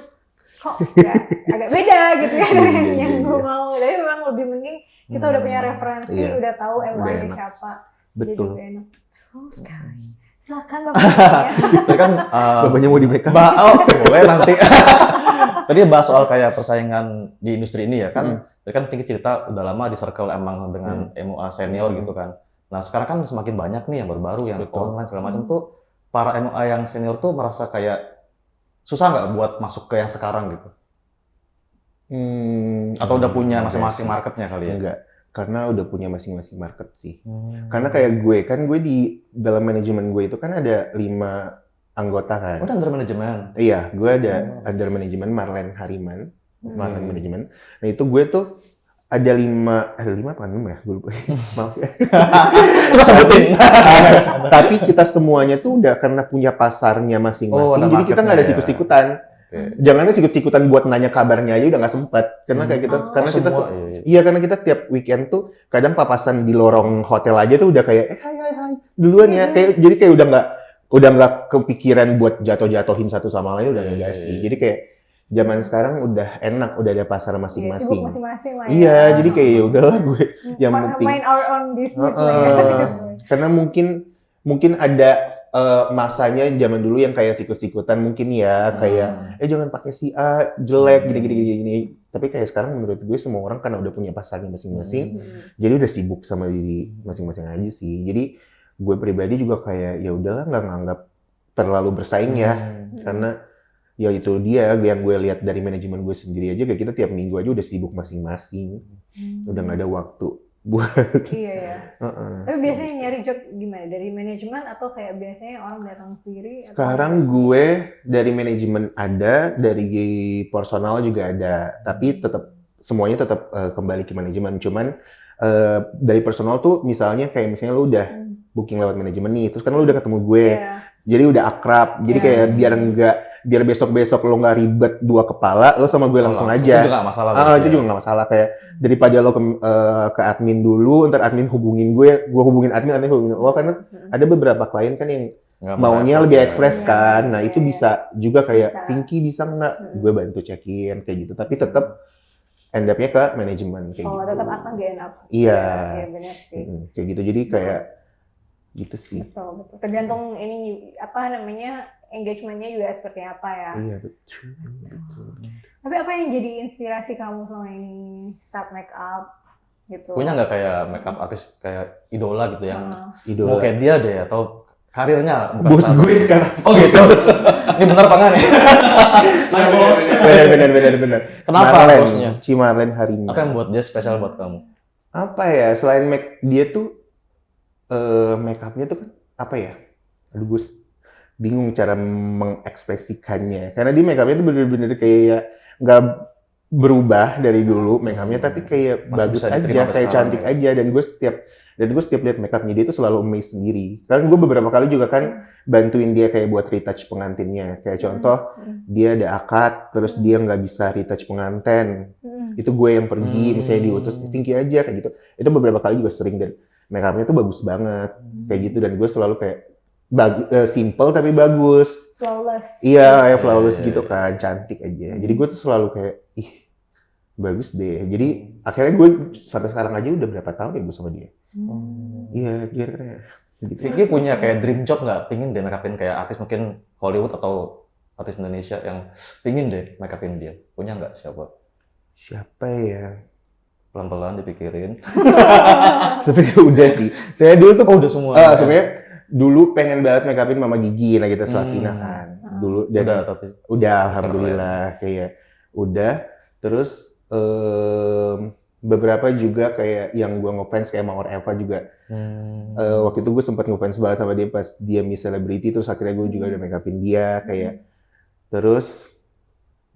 kok ya, agak beda gitu ya dari Iya, yang iya, gue iya. mau. Tapi memang lebih mending kita udah punya referensi, Iya. udah tahu Udah MUA-nya enak. siapa. Jadi Betul. udah enak. Betul sekali. Silakan Bapak. Ya. Tadi kan Bapaknya mau di makeup. boleh nanti. Tadi bahas soal kayak persaingan di industri ini ya kan. Tadi kan Pinky cerita udah lama di circle emang dengan MUA senior gitu kan. Nah sekarang kan semakin banyak nih yang baru-baru yang Betul. online segala macam tuh, para MUA yang senior tuh merasa kayak susah nggak buat masuk ke yang sekarang gitu? Atau udah punya masing-masing marketnya kali ya? Enggak, karena udah punya masing-masing market sih. Karena kayak gue di dalam manajemen gue itu kan ada 5 anggota kan. Udah under manajemen. Iya, gue ada under manajemen Marlen Hariman, Marlen manajemen. Nah itu gue tuh ada 5 apa 6 ya? Gue lupa. Maaf ya. Coba sebutin. Tapi kita semuanya tuh udah karena punya pasarnya masing-masing. ada Jadi kita nggak ada marketnya ya. sikut-sikutan. Jangannya sikut-sikutan buat nanya kabarnya aja udah nggak sempet. Karena kayak kita, karena kita tuh, iya karena kita tiap weekend tuh kadang papasan di lorong hotel aja tuh udah kayak hai duluan ya. Kayak jadi kayak udah nggak kepikiran buat jatuh-jatuhin satu sama lain, udah enggak sih. Jadi kayak zaman sekarang udah enak, udah ada pasar Sibuk masing-masing. masing-masing lah ya. Iya, jadi kayak ya udahlah gue yang penting. Main our own business lah ya. Karena mungkin ada masanya zaman dulu yang kayak sikut-sikutan mungkin ya, kayak jangan pakai si A jelek gini. Tapi kayak sekarang menurut gue semua orang kan udah punya pasarnya masing-masing. Jadi udah sibuk sama diri masing-masing aja sih. Jadi gue pribadi juga kayak ya udahlah nggak nganggap terlalu bersaing ya. Karena ya itu dia yang gue lihat dari manajemen gue sendiri aja, kayak kita tiap minggu aja udah sibuk masing-masing. Udah nggak ada waktu buat Iya ya. Tapi biasanya nyari job gimana? Dari manajemen atau kayak biasanya orang datang sendiri? atau- Sekarang gue dari manajemen ada, dari personal juga ada, tapi semuanya tetap kembali ke manajemen. Cuman dari personal tuh misalnya lu udah booking lewat manajemen nih, terus kan lu udah ketemu gue, Iya. jadi udah akrab, jadi Iya. kayak biar besok lo nggak ribet dua kepala, lo sama gue langsung Itu aja. juga nggak masalah. Itu juga nggak masalah, kayak daripada lo ke admin dulu, ntar admin hubungin gue hubungin admin hubungin lo, karena ada beberapa klien kan yang maunya lebih ekspres Iya, kan. Nah, iya, itu iya. bisa juga kayak Bisa. Pinky bisa nggak gue bantu cekin kayak gitu. Tapi tetap end up-nya ke manajemen kayak Oh, gitu. tetap akan di end up. Iya. Iya, benar sih. Kayak gitu. Jadi kayak gitu sih. Betul. Tergantung ini apa namanya engagement-nya juga seperti apa ya. Iya, betul. Tapi apa yang jadi inspirasi kamu selama ini saat make up gitu? Punya nggak kayak makeup artis kayak idola gitu yang mau Idola. kayak dia deh atau karirnya bukan Bos star. gue sekarang. Oh gitu. Ini benar apa nggak nih? Hai bos. Benar. Kenapa Marlen, bosnya? Marlen Hariman. Apa yang buat dia spesial buat kamu? Apa ya, selain dia tuh make up-nya tuh kan apa ya? Aduh, gue bingung cara mengekspresikannya. Karena dia make up-nya tuh bener-bener kayak nggak berubah dari dulu make up-nya, tapi kayak Masih bagus bisa aja, diterima sampai kayak sekarang cantik ya? aja. Dan gue setiap lihat make up-nya dia tuh selalu amazed sendiri. Karena gue beberapa kali juga kan bantuin dia kayak buat retouch pengantinnya. Kayak contoh, dia ada akad, terus dia nggak bisa retouch pengantin. Itu gue yang pergi, misalnya diutus, Pinky aja kayak gitu. Itu beberapa kali juga sering, dan make up-nya tuh bagus banget kayak gitu. Dan gue selalu kayak simple tapi bagus. Flawless. Iya, kayak flawless Iya, gitu iya. kan, cantik aja. Jadi gue tuh selalu kayak, ih, bagus deh. Jadi akhirnya gue sampai sekarang aja udah berapa tahun ya gue sama dia. Iya, kira-kira gitu. Vicky punya kayak dream job nggak? Pingin dia make upin kayak artis mungkin Hollywood atau artis Indonesia yang pingin deh make upin dia? Punya nggak siapa? Siapa ya? Pelan-pelan dipikirin. Sebenarnya udah sih. Saya dulu tuh Udah semua. sebenarnya dulu pengen banget make upin Mama Gigi Nagita Slavina kan. Dulu dan Udah tapi udah alhamdulillah kayak udah. Terus beberapa juga kayak yang gua ngefans kayak Mawar Eva juga. Waktu itu gue sempat ngefans banget sama dia pas dia Miss Celebrity, terus akhirnya gue juga udah make upin dia kayak. Terus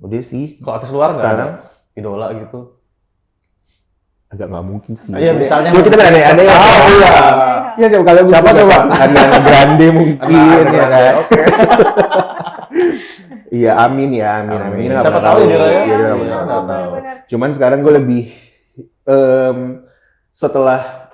udah sih. kalau artis luar nggak Sekarang ada idola gitu? agak nggak mungkin sih. Iya, misalnya Dulu kita berandai-andai ya. iya. Ya siapa kali gue Siapa suka coba? Ariana Grande mungkin ya kan. Oke. Iya, amin ya, amin. Amin. Kita nggak Siapa pernah tahu ini, Raya. Iya, Iya, nggak iya, pernah nggak tahu. tahu. Cuman sekarang gue lebih setelah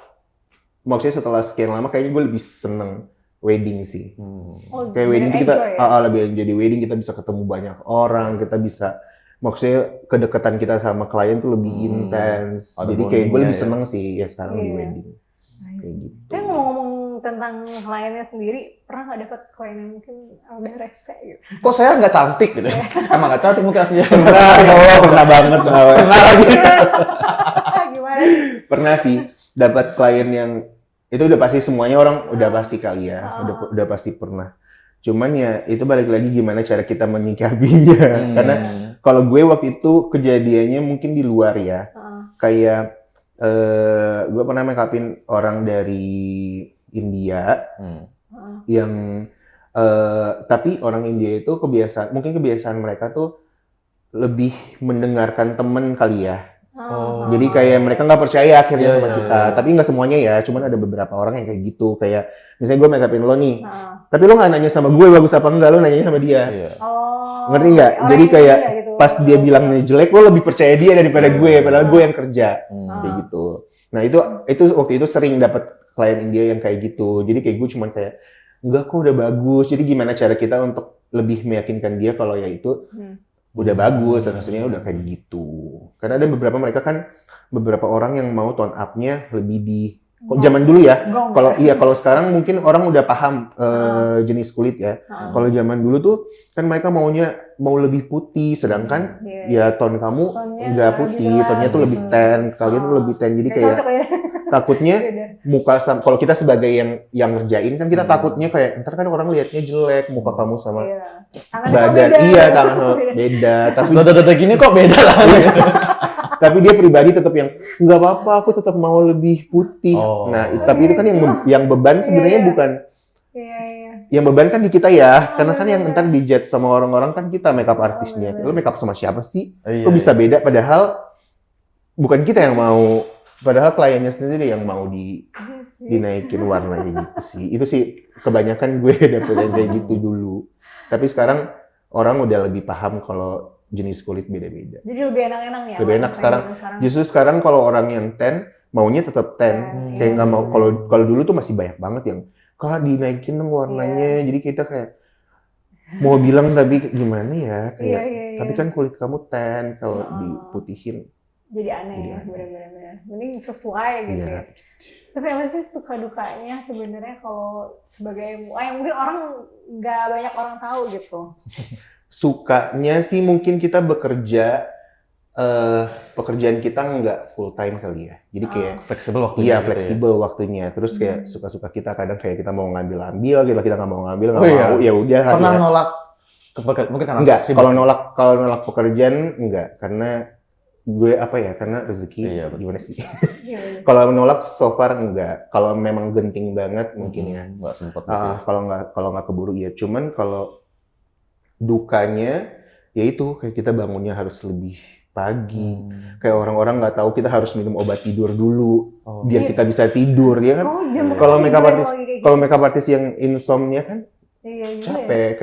maksudnya setelah sekian lama kayaknya gue lebih seneng wedding sih. Oh, Kayak wedding tuh kita enjoy ya? lebih jadi wedding kita bisa ketemu banyak orang, kita bisa maksudnya kedekatan kita sama klien tuh lebih intens. Ada Jadi kayak gue bondingnya lebih ya. seneng sih ya sekarang di Iya. wedding. Nice. Kayak gitu. Tapi ngomong-ngomong tentang kliennya sendiri, pernah nggak dapat klien yang mungkin udah rese gitu? Kok saya nggak cantik gitu? Emang nggak cantik mungkin aslinya. Pernah banget soalnya. Gimana? Pernah sih dapat klien yang itu udah pasti semuanya orang udah pasti kali ya, udah pasti pernah. Cuman ya itu balik lagi gimana cara kita menyikapinya. Karena kalau gue waktu itu kejadiannya mungkin di luar ya. Kayak gue pernah make upin orang dari India yang tapi orang India itu mungkin kebiasaan mereka tuh lebih mendengarkan temen kali ya. Jadi kayak mereka nggak percaya akhirnya sama kita. Tapi nggak semuanya ya, cuman ada beberapa orang yang kayak gitu. Kayak misalnya gue make upin lo nih, tapi lo nggak nanya sama gue bagus apa enggak, lo nanyanya sama dia. Iya. Ngerti nggak? Orang Jadi yang kayak India gitu. pas dia bilangnya jelek, lo lebih percaya dia daripada gue, padahal gue yang kerja. Kayak gitu. Nah itu waktu itu sering dapat klien India yang kayak gitu. Jadi kayak gue cuman kayak enggak kok udah bagus. Jadi gimana cara kita untuk lebih meyakinkan dia kalau ya itu udah bagus dan hasilnya udah kayak gitu. Karena ada beberapa orang yang mau tone up-nya lebih di zaman dulu ya. Kalau sekarang mungkin orang udah paham jenis kulit ya. Kalau zaman dulu tuh kan mereka mau lebih putih, sedangkan ya tone kamu nggak putih, tonnya tuh lebih tan, kalian tuh lebih tan. Jadi kayak takutnya muka kalau kita sebagai yang ngerjain kan kita takutnya kayak ntar kan orang lihatnya jelek muka kamu sama badan, tangan sama beda. Tapi Dada gini kok beda lah. tapi dia pribadi tetap yang nggak apa-apa, aku tetap mau lebih putih. Nah, tapi itu kan yang beban sebenarnya bukan. Yang beban kan di kita ya, karena kan yang ntar dijudge sama orang-orang kan kita makeup artisnya. Lo makeup sama siapa sih? Kok bisa beda? Padahal bukan kita yang mau. Padahal kliennya sendiri yang mau dinaikin warnanya gitu sih. Itu sih kebanyakan gue dapet yang kayak gitu dulu. Tapi sekarang orang udah lebih paham kalau jenis kulit beda-beda. Jadi lebih enak-enak ya? Lebih enak sekarang. Justru sekarang kalau orang yang tan, maunya tetap tan. Kayak nggak mau. Kalau dulu tuh masih banyak banget yang kak dinaikin dong warnanya. Jadi kita kayak mau bilang tapi gimana ya? Kayak tapi kan kulit kamu tan kalau diputihin. Jadi aneh ya, benar-benar. Mending sesuai gitu ya. Tapi apa sih suka dukanya sebenarnya kalau sebagai MUA yang mungkin orang nggak banyak orang tahu gitu? Sukanya sih mungkin kita bekerja pekerjaan kita nggak full time kali ya. Jadi kayak fleksibel waktunya. Iya, fleksibel waktunya. Terus kayak suka-suka kita kadang kayak kita mau ngambil, kita nggak mau ngambil, nggak mau. Ya udah. Pernah nolak mungkin karena enggak. Kalau nolak pekerjaan enggak, karena gue karena rezeki gimana sih? Kalau menolak so far enggak. Kalau memang genting banget mungkin ya. Enggak sempat. Kalau nggak keburu ya. Cuman kalau dukanya yaitu kayak kita bangunnya harus lebih pagi. Kayak orang-orang nggak tahu kita harus minum obat tidur dulu biar kita bisa tidur ya kan. Kalau makeup artist yang insomnia kan capek.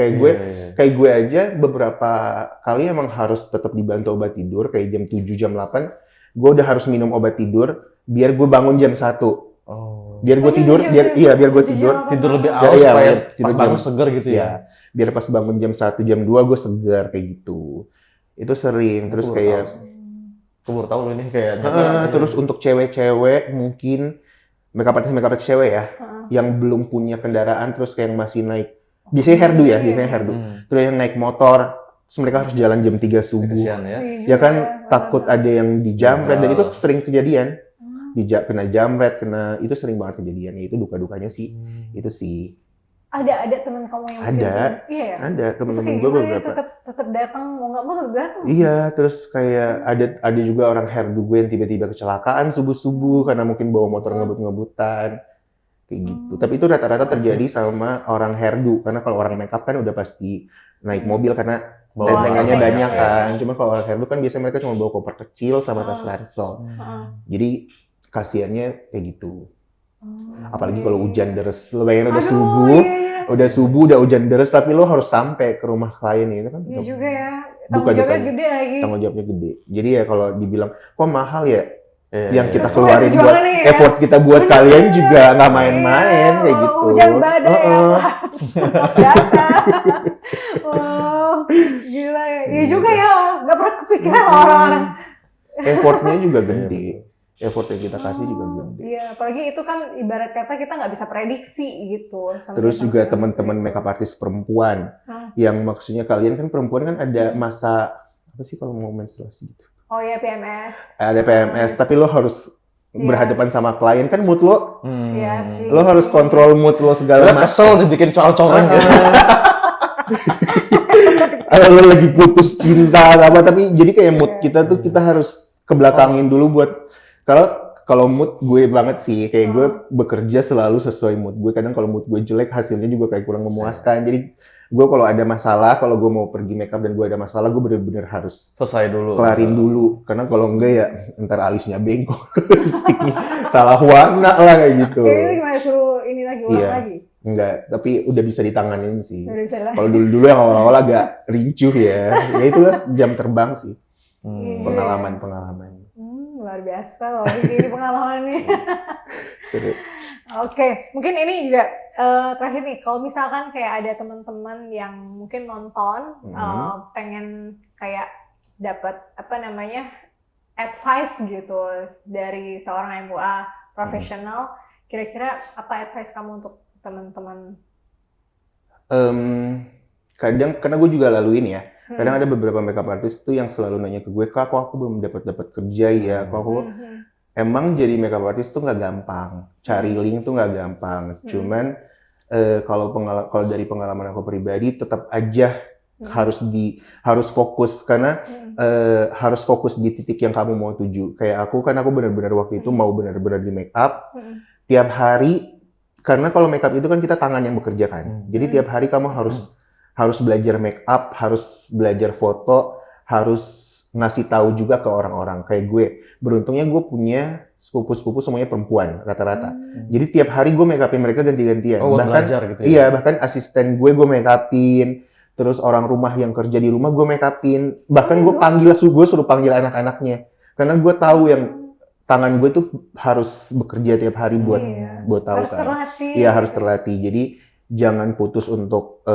Kayak gue aja beberapa kali emang harus tetap dibantu obat tidur kayak jam 7 jam 8 gue udah harus minum obat tidur biar gue bangun jam 1. Biar gue tidur biar gue tidur lebih awal supaya pas bangun seger gitu ya. Biar pas bangun jam 1 jam 2 gue segar kayak gitu. Itu sering. Terus kayak aku baru tahu loh ini kayaknya. Terus untuk cewek-cewek mungkin makeup artist cewek ya yang belum punya kendaraan terus kayak masih naik Biasanya hairdo ya, Iya. biasanya hairdo. Terus yang naik motor, terus mereka harus jalan jam 3 subuh. Kesian ya. Iya Ya juga kan benar. takut ada yang dijamret dan itu Betul. sering kejadian. Hmm. Kena jamret, itu sering banget kejadian. Ya, itu duka-dukanya sih. Itu sih. Ada teman kamu yang Ada. bikin film? Iya ya. Ada Terus temen-temen kayak gue gimana ya, beberapa. tetap datang mau nggak mau tetap datang. Iya, terus kayak ada juga orang hairdo gue yang tiba-tiba kecelakaan subuh-subuh karena mungkin bawa motor ngebut-ngebutan. Kayak gitu. Tapi itu rata-rata terjadi sama orang hairdo karena kalau orang makeup kan udah pasti naik mobil karena Bawa tentengannya iya, banyak iya. kan. Cuma kalau orang hairdo kan biasanya mereka cuma bawa koper kecil sama tas ransel. Heeh. Jadi kasihannya kayak gitu. Hmm. Apalagi kalau hujan deres, lo bayangin udah Aduh, subuh, iya. udah subuh, udah hujan deres, tapi lo harus sampai ke rumah klien itu kan Iya tetap juga ya. Tanggung Duka-dukanya. jawabnya gede lagi. tanggung jawabnya gede. Jadi ya kalau dibilang kok mahal ya, Iya, yang iya. kita Sesuai keluarin buat perjuangannya ya. effort kita buat Bener. kalian juga nggak main-main Iya, kayak walau gitu. hujan badai ya, Heeh. Pak. Datang. Oh, gila ya. Iya juga ya. Nggak pernah kepikiran loh orang-orang. Effortnya juga gede. Effort yang kita kasih juga gede. Iya, apalagi itu kan ibarat kata kita nggak bisa prediksi gitu. Terus juga teman-teman makeup artist perempuan, yang maksudnya kalian kan perempuan kan ada masa apa sih kalau mau menstruasi gitu? Oh ya, PMS. Ada PMS, tapi lo harus Iya. berhadapan sama klien kan mood lo, Iya sih. lo harus kontrol mood lo segala Karena macam. kesel dibikin corong-corong gitu. Lo lagi putus cinta apa tapi jadi kayak mood kita tuh kita harus kebelakangin dulu buat kalau mood gue banget sih kayak gue bekerja selalu sesuai mood gue. Kadang kalau mood gue jelek hasilnya juga kayak kurang memuaskan. Jadi gue kalau ada masalah, kalau gue mau pergi makeup dan gue ada masalah, gue bener-bener harus Selesai dulu. kelarin dulu. Karena kalau enggak ya ntar alisnya bengkok, lipstiknya salah warna lah kayak gitu. Kayak itu gimana suruh ini lagi ulang Iya. lagi? Enggak, tapi udah bisa ditanganin sih. Udah bisa lah. Kalau dulu-dulu yang awal-awal agak rincuh ya. Ya itulah jam terbang sih. Iya. Pengalaman. Luar biasa loh ini pengalamannya. Seru. Oke, mungkin ini juga terakhir nih, kalau misalkan kayak ada teman-teman yang mungkin nonton, pengen kayak dapat apa namanya advice gitu dari seorang MUA profesional, kira-kira apa advice kamu untuk teman-teman? Kadang karena gue juga laluin ya. Kadang ada beberapa makeup artist tuh yang selalu nanya ke gue, kak, kok aku belum dapat kerja ya? Kok aku emang jadi makeup artist tuh nggak gampang, cari link tuh nggak gampang. Cuman kalau dari pengalaman aku pribadi, tetap aja harus fokus karena harus fokus di titik yang kamu mau tuju. Kayak aku benar-benar waktu itu mau benar-benar di makeup tiap hari. Karena kalau makeup itu kan kita tangan yang bekerja kan. Jadi tiap hari kamu harus belajar make up, harus belajar foto, harus ngasih tahu juga ke orang-orang. Kayak gue, beruntungnya gue punya sepupu-sepupu semuanya perempuan rata-rata. Jadi tiap hari gue make upin mereka ganti-gantian. Oh, bahkan belajar gitu ya? Iya, bahkan asisten gue make upin. Terus orang rumah yang kerja di rumah gue make upin. Bahkan gue suruh panggil anak-anaknya. Karena gue tahu yang tangan gue tuh harus bekerja tiap hari buat tahu harus kan. terlatih. Iya, harus terlatih. Jadi jangan putus untuk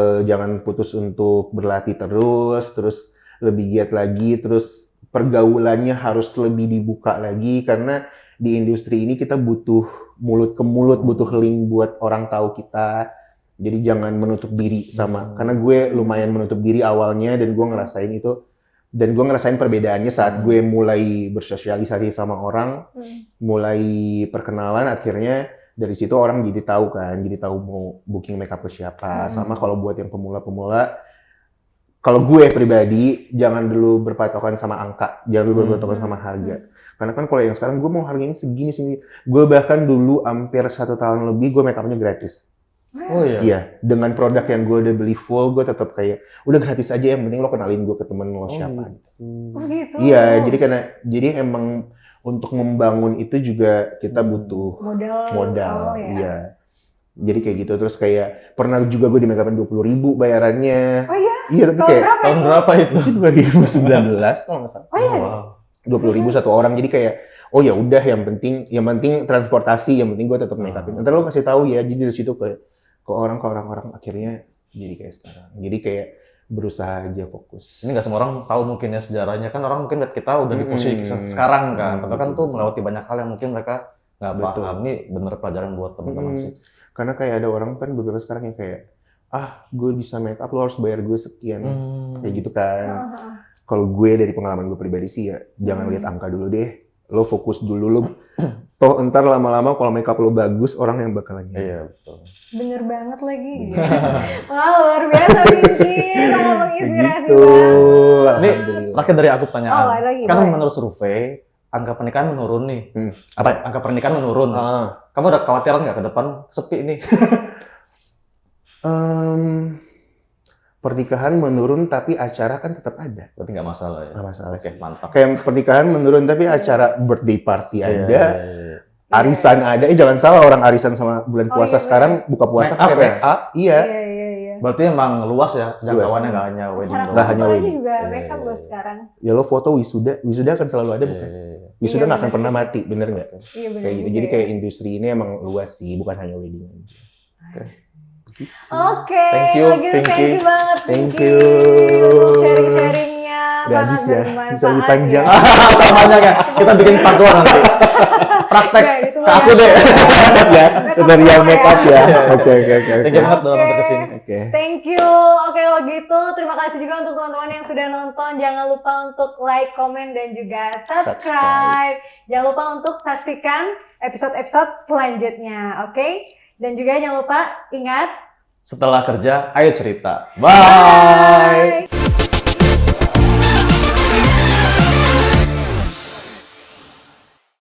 berlatih terus lebih giat lagi, terus pergaulannya harus lebih dibuka lagi karena di industri ini kita butuh mulut ke mulut, butuh link buat orang tahu kita. Jadi jangan menutup diri karena gue lumayan menutup diri awalnya dan gue ngerasain itu. Dan gue ngerasain perbedaannya saat gue mulai bersosialisasi sama orang, mulai perkenalan, akhirnya dari situ orang jadi tahu mau booking makeup ke siapa. Sama kalau buat yang pemula-pemula, kalau gue pribadi jangan dulu berpatokan sama angka, jangan dulu berpatokan sama harga. Karena kan kalau yang sekarang gue mau harganya segini, gue bahkan dulu hampir 1 tahun lebih gue make upnya gratis. Oh iya. Iya, dengan produk yang gue udah beli full, gue tetap kayak udah gratis aja, yang penting lo kenalin gue ke temen lo siapa. Oh gitu. Iya, jadi emang untuk membangun itu juga kita butuh modal. ya. Iya. Jadi kayak gitu, terus kayak pernah juga gue di make upin 20.000 bayarannya. Oh iya? Iya, tapi kayak Tahun berapa itu? 2019 kalau nggak salah. Oh iya? Wow. 20.000 satu orang, jadi kayak oh ya udah yang penting transportasi, yang penting gue tetap make upin. Ntar lo kasih tahu ya, jadi dari situ kayak ke orang akhirnya jadi kayak sekarang. Jadi kayak berusaha aja fokus. Ini nggak semua orang tahu mungkin ya sejarahnya, kan orang mungkin lihat kita udah di posisi sekarang kan, tapi kan tuh melewati banyak hal yang mungkin mereka nggak paham. Ini bener pelajaran buat teman-teman sih. Karena kayak ada orang kan beberapa sekarang yang kayak gue bisa make up, lo harus bayar gue sekian. Kayak gitu kan. Heeh. Kalau gue dari pengalaman gue pribadi sih ya, jangan lihat angka dulu deh. Lo fokus dulu, lo toh entar lama-lama kalau make up lo bagus, orang yang bakalan nyari. Iya, betul. Bener banget lagi. Wah, luar biasa Pinky, sangat menginspirasi Gitu. banget. Ini Alhamdulillah. terakhir dari aku Oh, pertanyaan. lain lagi. Kan boleh. menurut survei, angka pernikahan menurun nih. Apa? Angka pernikahan menurun. Ah. Kamu ada kekhawatiran nggak ke depan sepi nih? Pernikahan menurun tapi acara kan tetap ada. Berarti nggak masalah ya? Nggak masalah Oke, sih. mantap. Kayak pernikahan menurun tapi acara birthday party Iya, ada, iya, iya. arisan ada. Jangan salah orang arisan sama bulan Oh, puasa iya, sekarang buka puasa Make up pakai make up. Iya. Iya. Berarti emang luas ya jangkauannya, nggak hanya wedding Cara Nggak doang. hanya fotonya wedding. juga Iya, make up iya, loh iya. sekarang. Ya lo foto wisuda akan selalu ada bukan? Iya. Wisuda Iya, nggak akan bener pernah sih. mati, bener nggak? Iya benar. Kayak gitu. Jadi kayak industri ini emang luas sih, bukan hanya wedding aja. Oke, Thank you, kalau gitu Pinky. thank you banget Thank Pinky, you. untuk sharing-sharingnya. Udah habis sangat ya, bermanfaat bisa lebih panjang. ya. Kalau banyak ya, kita bikin part 2 nanti. Praktek Nggak, itu ke aku deh. Ya, tutorial semua make up ya. ya. Oke. Thank you banget udah mampir ke sini. Oke. Thank you. Oke, kalau gitu terima kasih juga untuk teman-teman yang sudah nonton. Jangan lupa untuk like, komen, dan juga subscribe. Jangan lupa untuk saksikan episode-episode selanjutnya. Oke? Dan juga jangan lupa ingat Setelah kerja, ayo cerita. Bye. bye.